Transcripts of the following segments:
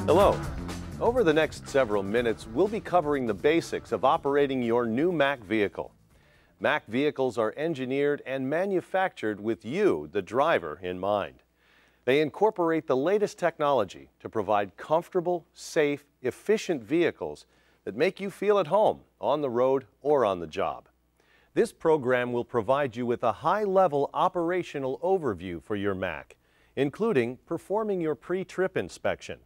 Hello. Over the next several minutes, we'll be covering the basics of operating your new Mack vehicle. Mack vehicles are engineered and manufactured with you, the driver, in mind. They incorporate the latest technology to provide comfortable, safe, efficient vehicles that make you feel at home on the road or on the job. This program will provide you with a high-level operational overview for your Mack, including performing your pre-trip inspection,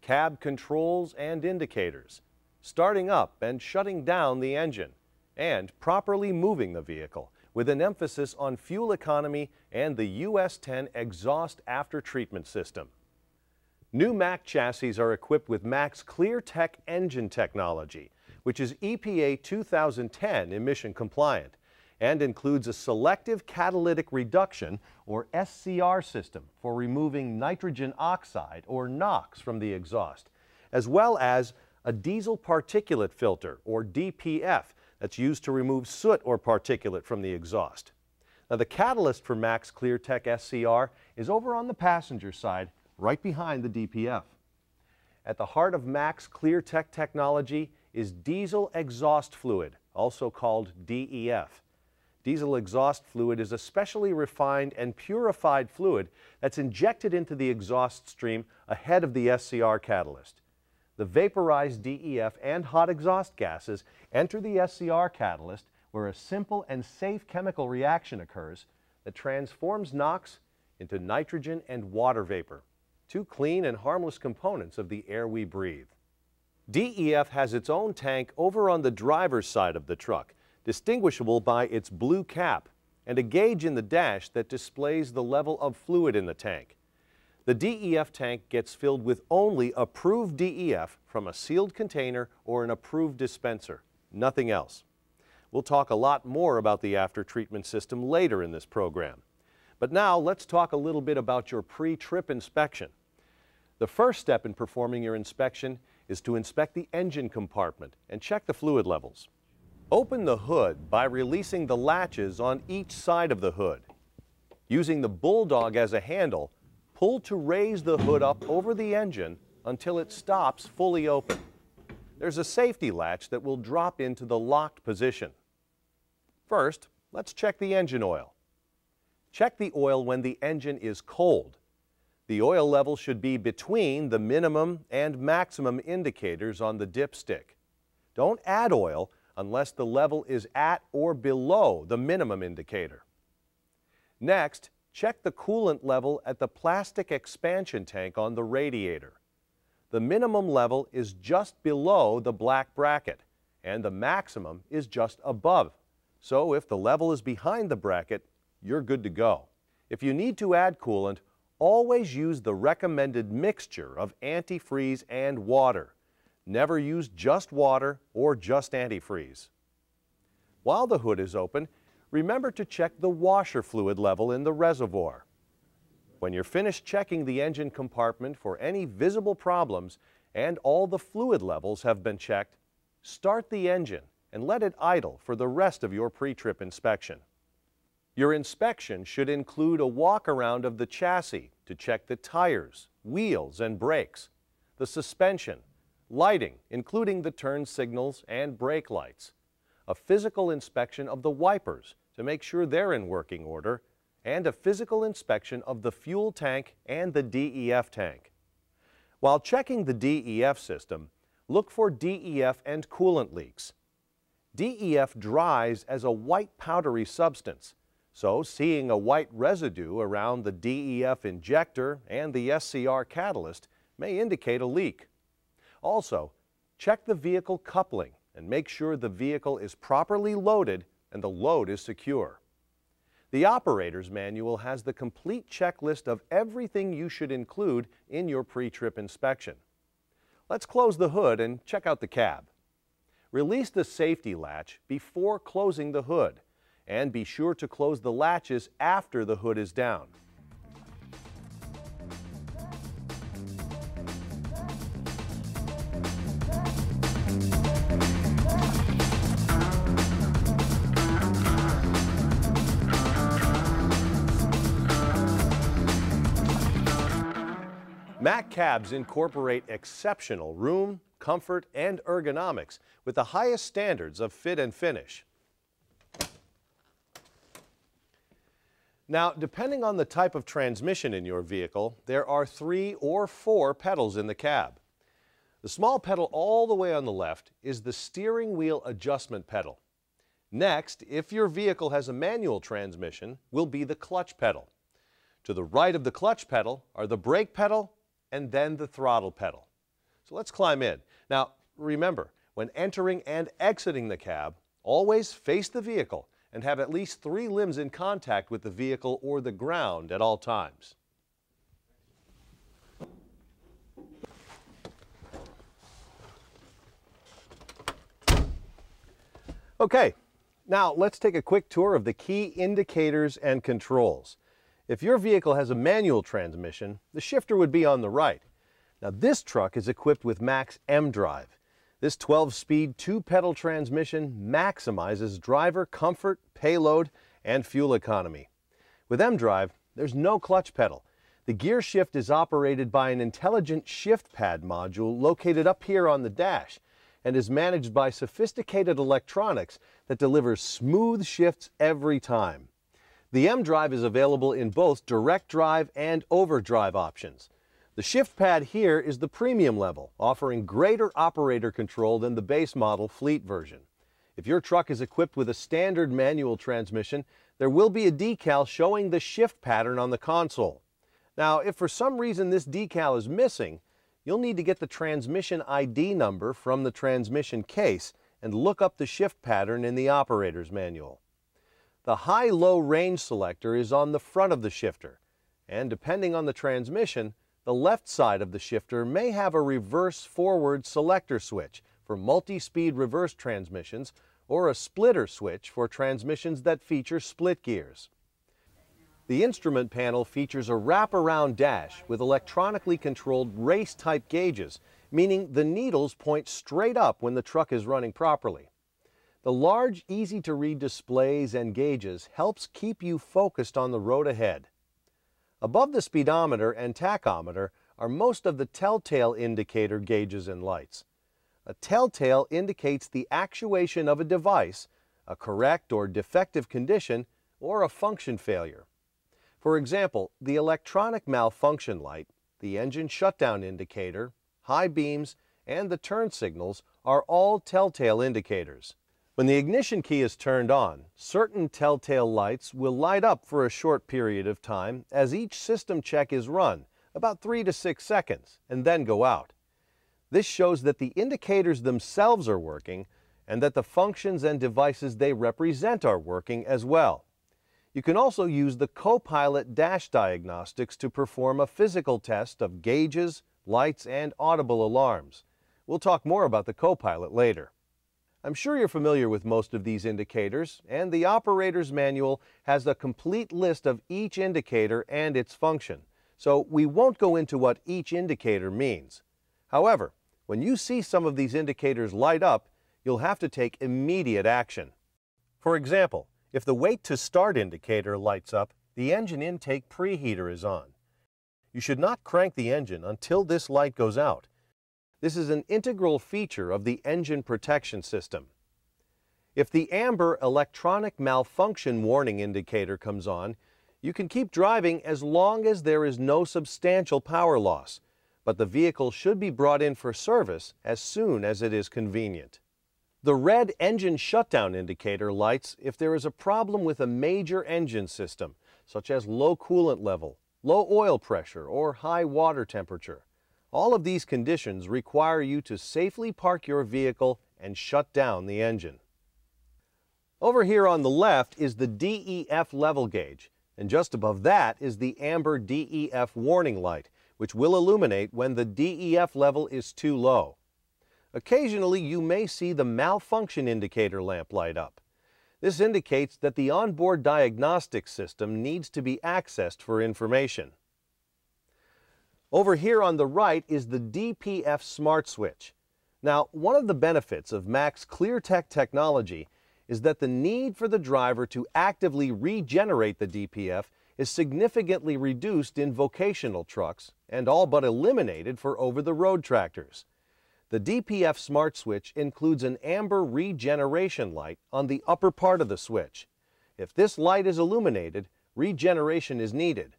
cab controls and indicators, starting up and shutting down the engine, and properly moving the vehicle with an emphasis on fuel economy and the US 10 exhaust after-treatment system. New Mack chassis are equipped with Mack's ClearTech engine technology, which is EPA 2010 emission compliant and includes a selective catalytic reduction or SCR system for removing nitrogen oxide or NOx from the exhaust, as well as a diesel particulate filter or DPF that's used to remove soot or particulate from the exhaust. Now, the catalyst for Mack's ClearTech SCR is over on the passenger side, right behind the DPF. At the heart of Mack's ClearTech technology is diesel exhaust fluid, also called DEF. Diesel exhaust fluid is a specially refined and purified fluid that's injected into the exhaust stream ahead of the SCR catalyst. The vaporized DEF and hot exhaust gases enter the SCR catalyst where a simple and safe chemical reaction occurs that transforms NOx into nitrogen and water vapor, two clean and harmless components of the air we breathe. DEF has its own tank over on the driver's side of the truck, distinguishable by its blue cap, and a gauge in the dash that displays the level of fluid in the tank. The DEF tank gets filled with only approved DEF from a sealed container or an approved dispenser, nothing else. We'll talk a lot more about the after-treatment system later in this program. But now let's talk a little bit about your pre-trip inspection. The first step in performing your inspection is to inspect the engine compartment and check the fluid levels. Open the hood by releasing the latches on each side of the hood. Using the bulldog as a handle, pull to raise the hood up over the engine until it stops fully open. There's a safety latch that will drop into the locked position. First, let's check the engine oil. Check the oil when the engine is cold. The oil level should be between the minimum and maximum indicators on the dipstick. Don't add oil unless the level is at or below the minimum indicator. Next, check the coolant level at the plastic expansion tank on the radiator. The minimum level is just below the black bracket, and the maximum is just above. So if the level is behind the bracket, you're good to go. If you need to add coolant, always use the recommended mixture of antifreeze and water. Never use just water or just antifreeze. While the hood is open, remember to check the washer fluid level in the reservoir. When you're finished checking the engine compartment for any visible problems and all the fluid levels have been checked, start the engine and let it idle for the rest of your pre-trip inspection. Your inspection should include a walk-around of the chassis to check the tires, wheels, and brakes, the suspension, lighting, including the turn signals and brake lights, a physical inspection of the wipers to make sure they're in working order, and a physical inspection of the fuel tank and the DEF tank. While checking the DEF system, look for DEF and coolant leaks. DEF dries as a white powdery substance, so seeing a white residue around the DEF injector and the SCR catalyst may indicate a leak. Also, check the vehicle coupling and make sure the vehicle is properly loaded and the load is secure. The operator's manual has the complete checklist of everything you should include in your pre-trip inspection. Let's close the hood and check out the cab. Release the safety latch before closing the hood, and be sure to close the latches after the hood is down. Mack cabs incorporate exceptional room, comfort, and ergonomics with the highest standards of fit and finish. Now, depending on the type of transmission in your vehicle, there are 3 or 4 pedals in the cab. The small pedal all the way on the left is the steering wheel adjustment pedal. Next, if your vehicle has a manual transmission, will be the clutch pedal. To the right of the clutch pedal are the brake pedal and then the throttle pedal. So let's climb in. Now, remember, when entering and exiting the cab, always face the vehicle and have at least 3 limbs in contact with the vehicle or the ground at all times. Okay, now let's take a quick tour of the key indicators and controls. If your vehicle has a manual transmission, the shifter would be on the right. Now this truck is equipped with Mack's M-Drive. This 12-speed 2-pedal transmission maximizes driver comfort, payload, and fuel economy. With M-Drive, there's no clutch pedal. The gear shift is operated by an intelligent shift pad module located up here on the dash and is managed by sophisticated electronics that delivers smooth shifts every time. The M-Drive is available in both direct drive and overdrive options. The shift pad here is the premium level, offering greater operator control than the base model fleet version. If your truck is equipped with a standard manual transmission, there will be a decal showing the shift pattern on the console. Now, if for some reason this decal is missing, you'll need to get the transmission ID number from the transmission case and look up the shift pattern in the operator's manual. The high-low range selector is on the front of the shifter, and depending on the transmission, the left side of the shifter may have a reverse-forward selector switch for multi-speed reverse transmissions or a splitter switch for transmissions that feature split gears. The instrument panel features a wraparound dash with electronically controlled race-type gauges, meaning the needles point straight up when the truck is running properly. The large, easy-to-read displays and gauges helps keep you focused on the road ahead. Above the speedometer and tachometer are most of the telltale indicator gauges and lights. A telltale indicates the actuation of a device, a correct or defective condition, or a function failure. For example, the electronic malfunction light, the engine shutdown indicator, high beams, and the turn signals are all telltale indicators. When the ignition key is turned on, certain telltale lights will light up for a short period of time as each system check is run, about 3 to 6 seconds, and then go out. This shows that the indicators themselves are working and that the functions and devices they represent are working as well. You can also use the Co-Pilot dash diagnostics to perform a physical test of gauges, lights, and audible alarms. We'll talk more about the Co-Pilot later. I'm sure you're familiar with most of these indicators, and the operator's manual has a complete list of each indicator and its function, so we won't go into what each indicator means. However, when you see some of these indicators light up, you'll have to take immediate action. For example, if the wait to start indicator lights up, the engine intake preheater is on. You should not crank the engine until this light goes out. This is an integral feature of the engine protection system. If the amber electronic malfunction warning indicator comes on, you can keep driving as long as there is no substantial power loss, but the vehicle should be brought in for service as soon as it is convenient. The red engine shutdown indicator lights if there is a problem with a major engine system, such as low coolant level, low oil pressure, or high water temperature. All of these conditions require you to safely park your vehicle and shut down the engine. Over here on the left is the DEF level gauge, and just above that is the amber DEF warning light, which will illuminate when the DEF level is too low. Occasionally, you may see the malfunction indicator lamp light up. This indicates that the onboard diagnostic system needs to be accessed for information. Over here on the right is the DPF Smart Switch. Now, one of the benefits of Mack's ClearTech technology is that the need for the driver to actively regenerate the DPF is significantly reduced in vocational trucks and all but eliminated for over-the-road tractors. The DPF Smart Switch includes an amber regeneration light on the upper part of the switch. If this light is illuminated, regeneration is needed.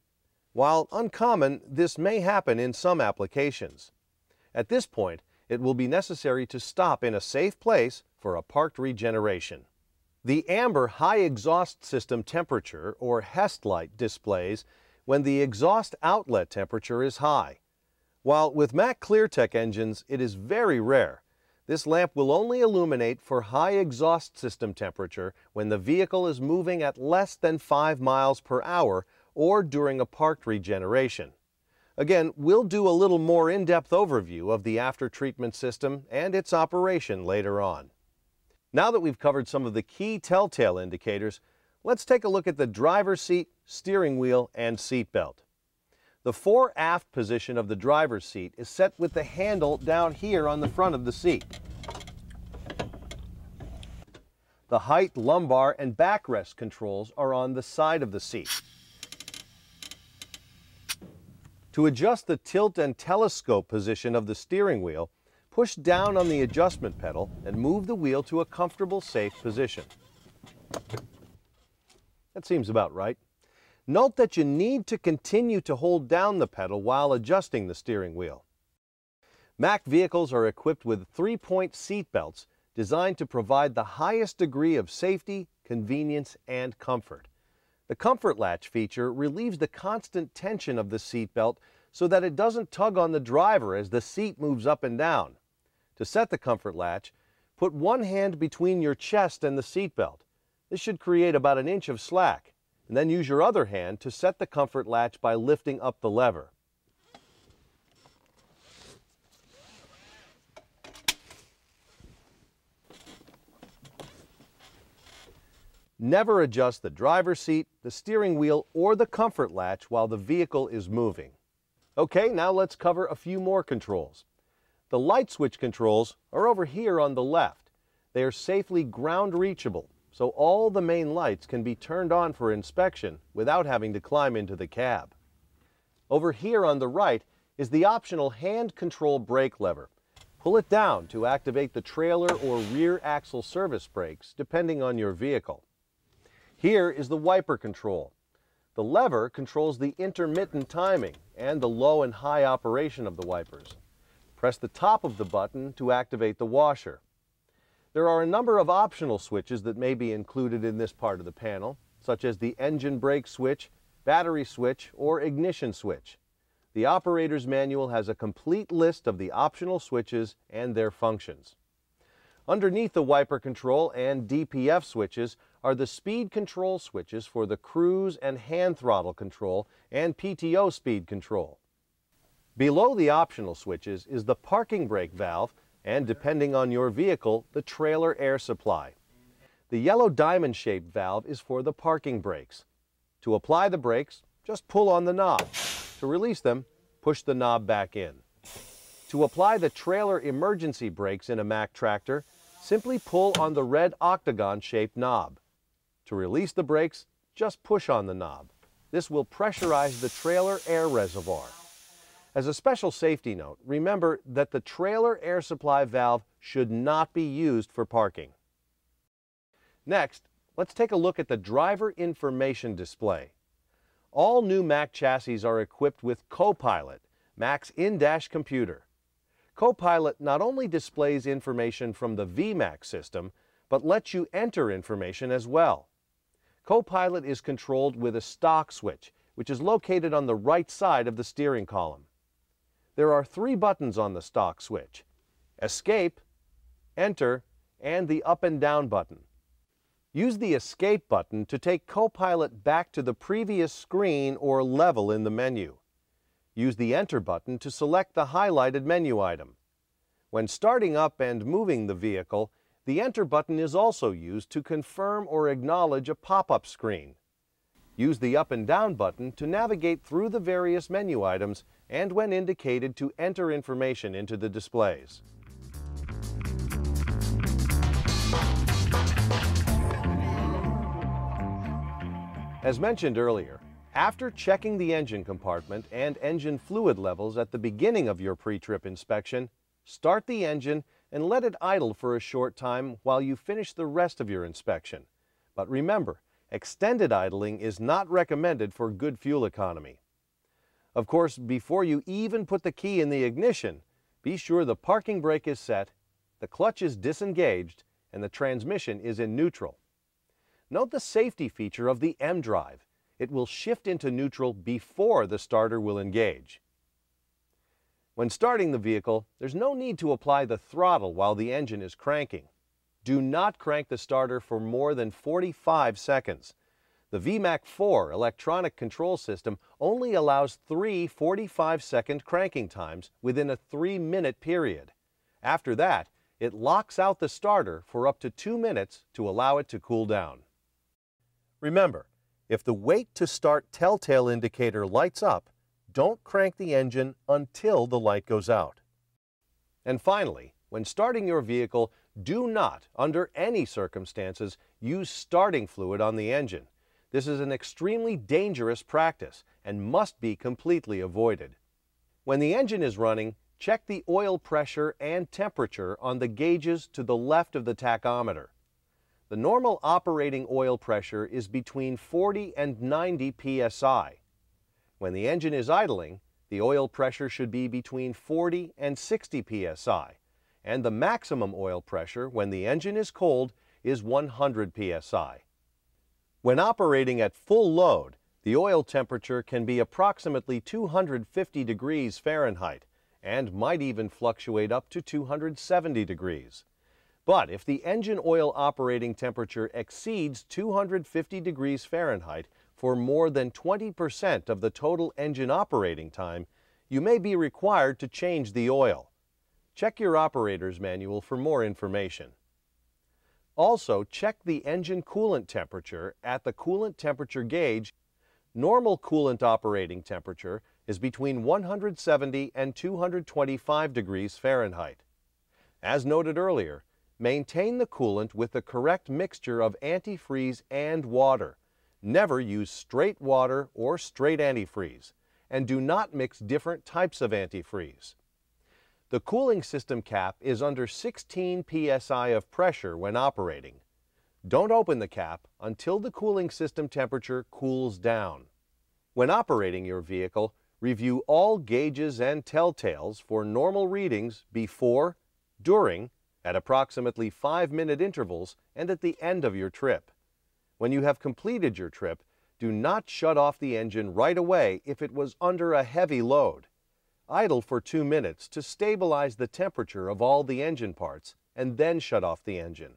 While uncommon, this may happen in some applications. At this point, it will be necessary to stop in a safe place for a parked regeneration. The amber high exhaust system temperature, or HEST light, displays when the exhaust outlet temperature is high. While with Mack ClearTech engines it is very rare, this lamp will only illuminate for high exhaust system temperature when the vehicle is moving at less than 5 miles per hour or during a parked regeneration. Again, we'll do a little more in-depth overview of the after-treatment system and its operation later on. Now that we've covered some of the key telltale indicators, let's take a look at the driver's seat, steering wheel, and seat belt. The fore-aft position of the driver's seat is set with the handle down here on the front of the seat. The height, lumbar, and backrest controls are on the side of the seat. To adjust the tilt and telescope position of the steering wheel, push down on the adjustment pedal and move the wheel to a comfortable, safe position. That seems about right. Note that you need to continue to hold down the pedal while adjusting the steering wheel. Mack vehicles are equipped with 3-point seat belts designed to provide the highest degree of safety, convenience, and comfort. The comfort latch feature relieves the constant tension of the seat belt so that it doesn't tug on the driver as the seat moves up and down. To set the comfort latch, put one hand between your chest and the seat belt. This should create about an inch of slack, and then use your other hand to set the comfort latch by lifting up the lever. Never adjust the driver's seat, the steering wheel, or the comfort latch while the vehicle is moving. Okay, now let's cover a few more controls. The light switch controls are over here on the left. They are safely ground reachable, so all the main lights can be turned on for inspection without having to climb into the cab. Over here on the right is the optional hand control brake lever. Pull it down to activate the trailer or rear axle service brakes, depending on your vehicle. Here is the wiper control. The lever controls the intermittent timing and the low and high operation of the wipers. Press the top of the button to activate the washer. There are a number of optional switches that may be included in this part of the panel, such as the engine brake switch, battery switch, or ignition switch. The operator's manual has a complete list of the optional switches and their functions. Underneath the wiper control and DPF switches are the speed control switches for the cruise and hand throttle control and PTO speed control. Below the optional switches is the parking brake valve and, depending on your vehicle, the trailer air supply. The yellow diamond-shaped valve is for the parking brakes. To apply the brakes, just pull on the knob. To release them, push the knob back in. To apply the trailer emergency brakes in a Mack tractor, simply pull on the red octagon-shaped knob. To release the brakes, just push on the knob. This will pressurize the trailer air reservoir. As a special safety note, remember that the trailer air supply valve should not be used for parking. Next, let's take a look at the driver information display. All new Mack chassis are equipped with Copilot, Mack's in-dash computer. Copilot not only displays information from the VMAX system, but lets you enter information as well. Copilot is controlled with a stock switch, which is located on the right side of the steering column. There are 3 buttons on the stock switch: Escape, Enter, and the up and down button. Use the Escape button to take Copilot back to the previous screen or level in the menu. Use the Enter button to select the highlighted menu item. When starting up and moving the vehicle, the Enter button is also used to confirm or acknowledge a pop-up screen. Use the up and down button to navigate through the various menu items and when indicated to enter information into the displays. As mentioned earlier, After checking the engine compartment and engine fluid levels at the beginning of your pre-trip inspection, start the engine and let it idle for a short time while you finish the rest of your inspection. But remember, extended idling is not recommended for good fuel economy. Of course, before you even put the key in the ignition, be sure the parking brake is set, the clutch is disengaged, and the transmission is in neutral. Note the safety feature of the M drive. It will shift into neutral before the starter will engage. When starting the vehicle, there's no need to apply the throttle while the engine is cranking. Do not crank the starter for more than 45 seconds. The VMAC 4 electronic control system only allows 3 45-second cranking times within a 3-minute period. After that, it locks out the starter for up to 2 minutes to allow it to cool down. Remember, if the wait to start telltale indicator lights up, don't crank the engine until the light goes out. And finally, when starting your vehicle, do not, under any circumstances, use starting fluid on the engine. This is an extremely dangerous practice and must be completely avoided. When the engine is running, check the oil pressure and temperature on the gauges to the left of the tachometer. The normal operating oil pressure is between 40 and 90 psi. When the engine is idling, the oil pressure should be between 40 and 60 psi, and the maximum oil pressure when the engine is cold is 100 psi. When operating at full load, the oil temperature can be approximately 250 degrees Fahrenheit and might even fluctuate up to 270 degrees. But if the engine oil operating temperature exceeds 250 degrees Fahrenheit for more than 20% of the total engine operating time, you may be required to change the oil. Check your operator's manual for more information. Also, check the engine coolant temperature at the coolant temperature gauge. Normal coolant operating temperature is between 170 and 225 degrees Fahrenheit. As noted earlier, maintain the coolant with the correct mixture of antifreeze and water. Never use straight water or straight antifreeze, and do not mix different types of antifreeze. The cooling system cap is under 16 psi of pressure when operating. Don't open the cap until the cooling system temperature cools down. When operating your vehicle, review all gauges and telltales for normal readings before, during, at approximately 5-minute intervals, and at the end of your trip. When you have completed your trip, do not shut off the engine right away if it was under a heavy load. Idle for 2 minutes to stabilize the temperature of all the engine parts, and then shut off the engine.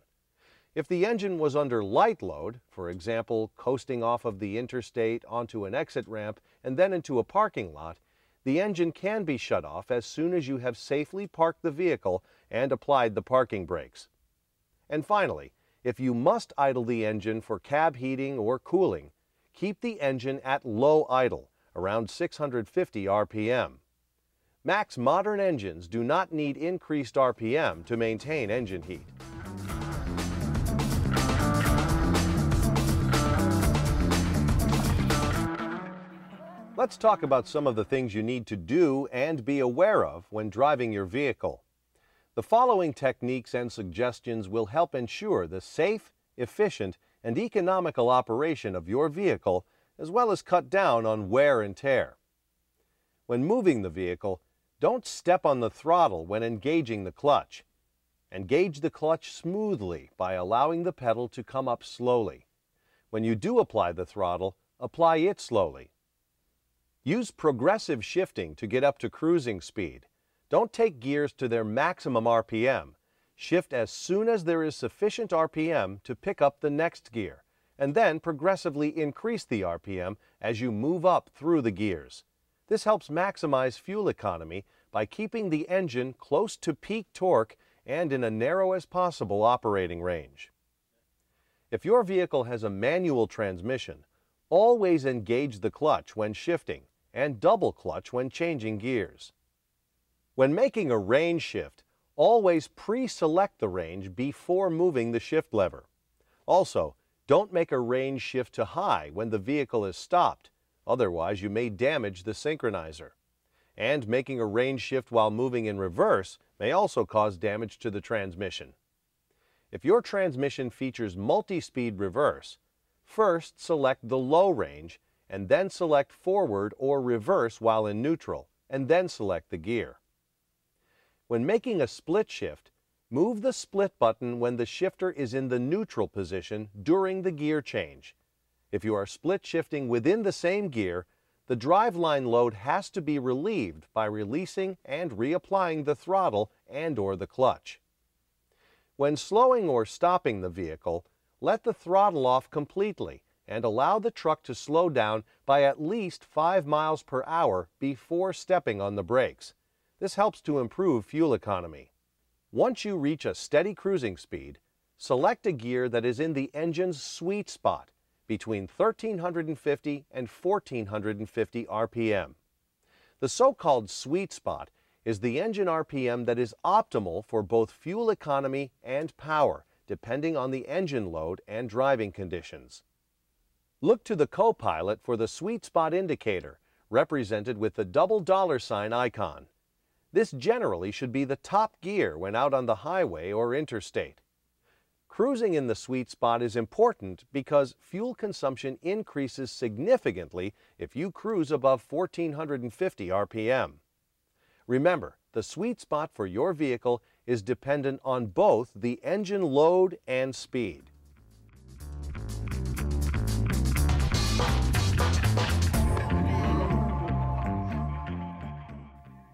If the engine was under light load, for example, coasting off of the interstate onto an exit ramp and then into a parking lot, the engine can be shut off as soon as you have safely parked the vehicle and applied the parking brakes. And finally, if you must idle the engine for cab heating or cooling, keep the engine at low idle, around 650 RPM. Mac's modern engines do not need increased RPM to maintain engine heat. Let's talk about some of the things you need to do and be aware of when driving your vehicle. The following techniques and suggestions will help ensure the safe, efficient, and economical operation of your vehicle, as well as cut down on wear and tear. When moving the vehicle, don't step on the throttle when engaging the clutch. Engage the clutch smoothly by allowing the pedal to come up slowly. When you do apply the throttle, apply it slowly. Use progressive shifting to get up to cruising speed. Don't take gears to their maximum RPM. Shift as soon as there is sufficient RPM to pick up the next gear, and then progressively increase the RPM as you move up through the gears. This helps maximize fuel economy by keeping the engine close to peak torque and in a narrow as possible operating range. If your vehicle has a manual transmission, always engage the clutch when shifting and double clutch when changing gears. When making a range shift, always pre-select the range before moving the shift lever. Also, don't make a range shift to high when the vehicle is stopped. Otherwise, you may damage the synchronizer. And making a range shift while moving in reverse may also cause damage to the transmission. If your transmission features multi-speed reverse, first select the low range and then select forward or reverse while in neutral, and then select the gear. When making a split shift, move the split button when the shifter is in the neutral position during the gear change. If you are split shifting within the same gear, the driveline load has to be relieved by releasing and reapplying the throttle and/or the clutch. When slowing or stopping the vehicle, let the throttle off completely and allow the truck to slow down by at least 5 miles per hour before stepping on the brakes. This helps to improve fuel economy. Once you reach a steady cruising speed, select a gear that is in the engine's sweet spot between 1,350 and 1,450 RPM. The so-called sweet spot is the engine RPM that is optimal for both fuel economy and power, depending on the engine load and driving conditions. Look to the co-pilot for the sweet spot indicator, represented with the double $ icon. This generally should be the top gear when out on the highway or interstate. Cruising in the sweet spot is important because fuel consumption increases significantly if you cruise above 1,450 RPM. Remember, the sweet spot for your vehicle is dependent on both the engine load and speed.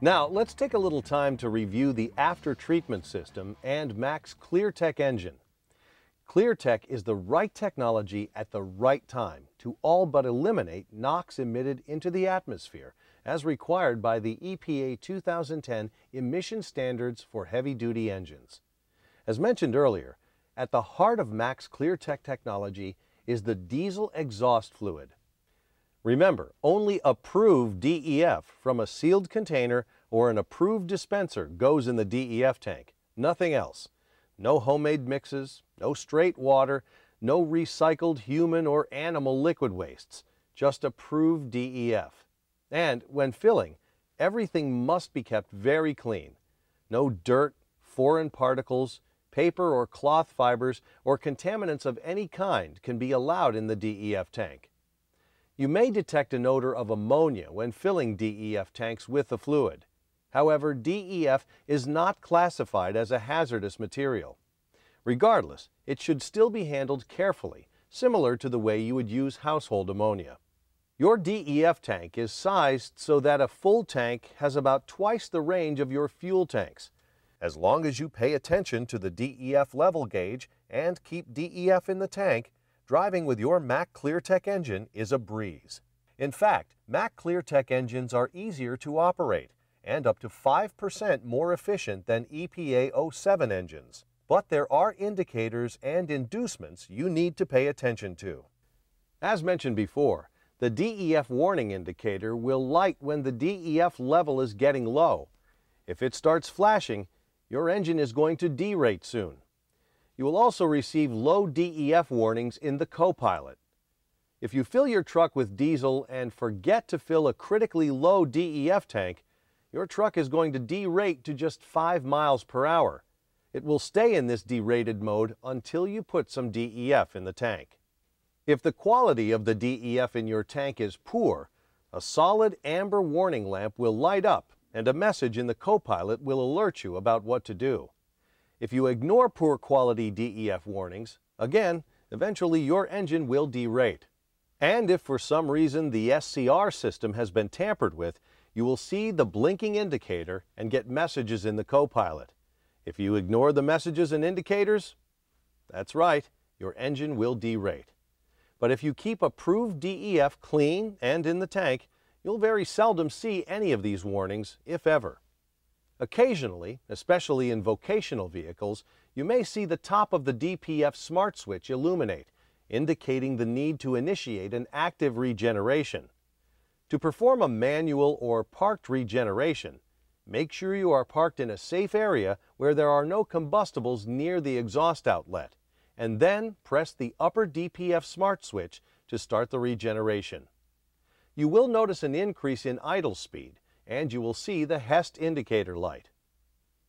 Now, let's take a little time to review the after-treatment system and Mac's ClearTech engine. ClearTech is the right technology at the right time to all but eliminate NOx emitted into the atmosphere, as required by the EPA 2010 emission standards for heavy-duty engines. As mentioned earlier, at the heart of Mac's ClearTech technology is the diesel exhaust fluid. Remember, only approved DEF from a sealed container or an approved dispenser goes in the DEF tank, nothing else. No homemade mixes, no straight water, no recycled human or animal liquid wastes, just approved DEF. And when filling, everything must be kept very clean. No dirt, foreign particles, paper or cloth fibers, or contaminants of any kind can be allowed in the DEF tank. You may detect an odor of ammonia when filling DEF tanks with the fluid. However, DEF is not classified as a hazardous material. Regardless, it should still be handled carefully, similar to the way you would use household ammonia. Your DEF tank is sized so that a full tank has about twice the range of your fuel tanks. As long as you pay attention to the DEF level gauge and keep DEF in the tank, driving with your Mac ClearTech engine is a breeze. In fact, Mac ClearTech engines are easier to operate and up to 5% more efficient than EPA 07 engines. But there are indicators and inducements you need to pay attention to. As mentioned before, the DEF warning indicator will light when the DEF level is getting low. If it starts flashing, your engine is going to derate soon. You will also receive low DEF warnings in the co-pilot. If you fill your truck with diesel and forget to fill a critically low DEF tank, your truck is going to derate to just 5 miles per hour. It will stay in this derated mode until you put some DEF in the tank. If the quality of the DEF in your tank is poor, a solid amber warning lamp will light up and a message in the co-pilot will alert you about what to do. If you ignore poor quality DEF warnings, again, eventually your engine will derate. And if for some reason the SCR system has been tampered with, you will see the blinking indicator and get messages in the co-pilot. If you ignore the messages and indicators, that's right, your engine will derate. But if you keep approved DEF clean and in the tank, you'll very seldom see any of these warnings, if ever. Occasionally, especially in vocational vehicles, you may see the top of the DPF smart switch illuminate, indicating the need to initiate an active regeneration. To perform a manual or parked regeneration, make sure you are parked in a safe area where there are no combustibles near the exhaust outlet, and then press the upper DPF smart switch to start the regeneration. You will notice an increase in idle speed, and you will see the HEST indicator light.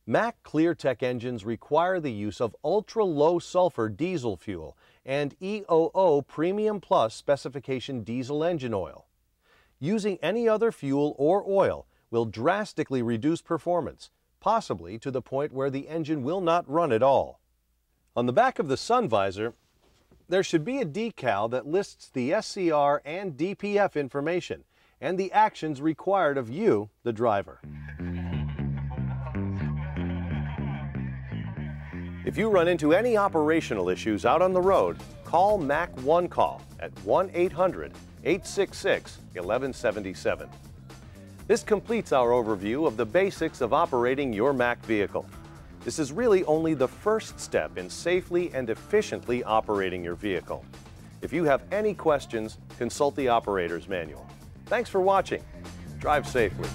Mack ClearTech engines require the use of ultra-low sulfur diesel fuel and EOO Premium Plus specification diesel engine oil. Using any other fuel or oil will drastically reduce performance, possibly to the point where the engine will not run at all. On the back of the sun visor, there should be a decal that lists the SCR and DPF information and the actions required of you, the driver. If you run into any operational issues out on the road, call Mack One Call at 1-800-866-1177. This completes our overview of the basics of operating your Mack vehicle. This is really only the first step in safely and efficiently operating your vehicle. If you have any questions, consult the operator's manual. Thanks for watching. Drive safely.